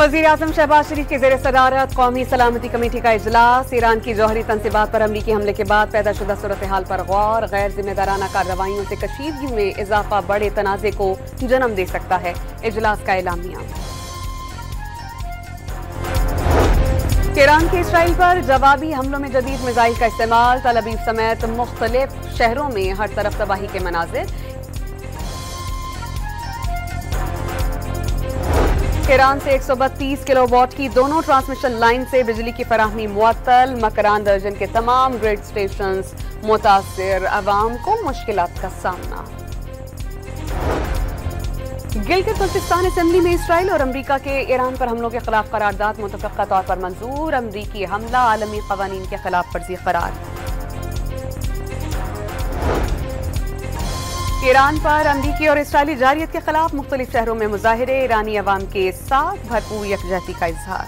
वज़ीर-ए-आज़म शहबाज शरीफ की ज़ेर सदारत कौमी सलामती कमेटी का इजलास। ईरान की जौहरी तंसीबात पर अमरीकी हमले के बाद पैदाशुदा सूरत हाल पर गौर। गैर जिम्मेदाराना कार्रवाइयों से कशीदगी में इजाफा बड़े तनाज़े को जन्म दे सकता है। इजलास का एलामिया। ईरान के इसराइल पर जवाबी हमलों में जदीद मिसाइल का इस्तेमाल। तल अवीव समेत मुख्तलिफ शहरों में हर तरफ तबाही के मनाजिर। ईरान से 132 किलोवाट की दोनों ट्रांसमिशन लाइन से बिजली की फराहमी मुअत्तल। मकरान दर्जन के तमाम ग्रिड स्टेशंस मुतासिर। अवाम को मुश्किलात का सामना। गिलगित बल्तिस्तान असेंबली में इसराइल और अमरीका के ईरान पर हमलों के खिलाफ करारदाद मुतफ़क़्क़ा तौर पर मंजूर। अमरीकी हमला आलमी क़वानीन के खिलाफ वर्जी करार। ईरान पर अमरीकी और इसराइली जारियत के खिलाफ मुख्तलिफ शहरों में मुजाहिरे। ईरानी अवाम के साथ भरपूर यकजहती का इजहार।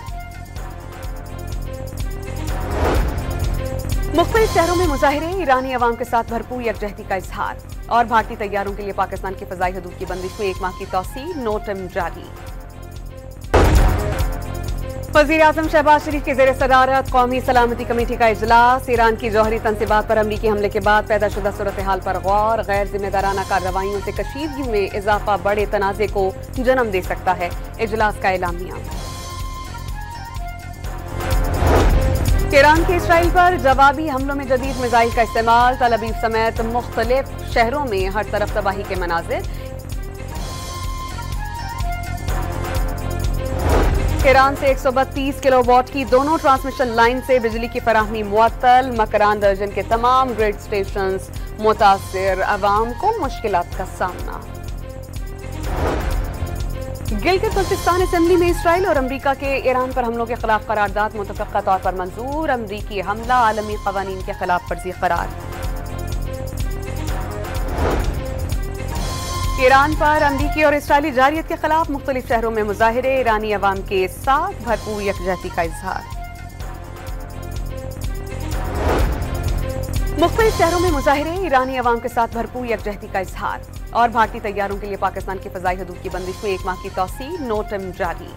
मुख्तलिफ शहरों में मुजाहिरे। ईरानी अवाम के साथ भरपूर यकजहती का इजहार। और भारतीय तैयारों के लिए पाकिस्तान की फ़ज़ाई हदूद की बंदिश में 1 माह की तौसी। नोटम जारी। वज़ीर-ए-आज़म शहबाज शरीफ की ज़ेर सदारत कौमी सलामती कमेटी का इजलास। ईरान की जौहरी तंसीबात पर अमरीकी हमले के बाद पैदाशुदा सूरत हाल पर गौर। गैर जिम्मेदाराना कार्रवाइयों से कशीदगी में इजाफा बड़े तनाज़े को जन्म दे सकता है। इजलास का एलामिया। ईरान के इसराइल पर जवाबी हमलों में जदीद मिसाइल का इस्तेमाल। तल अवीव समेत मुख्तलिफ शहरों में हर तरफ तबाही के मनाजिर। ईरान से 132 किलोवाट की दोनों ट्रांसमिशन लाइन से बिजली की फराहमी मुअत्तल। मकरान दर्जन के तमाम ग्रिड स्टेशंस मुतासिर। अवाम को मुश्किलात का सामना। गिलगित बल्तिस्तान असेंबली में इसराइल और अमरीका के ईरान पर हमलों के खिलाफ करारदाद मुतफ़क़्क़ा तौर पर मंजूर। अमरीकी हमला आलमी क़वानीन के खिलाफ वर्जी करार। ईरान पर अमरीकी और इसराइली जारियत के खिलाफ मुख्तलिफ शहरों में मुजाहिरे। ईरानी अवाम के साथ भरपूर यकजहती का इजहार। मुख्तलिफ शहरों में मुजाहिरे। ईरानी अवाम के साथ भरपूर यकजहती का इजहार। और भारतीय तैयारों के लिए पाकिस्तान की फ़ज़ाई हदूद की बंदिश में 1 माह की तौसी। नोटम जारी।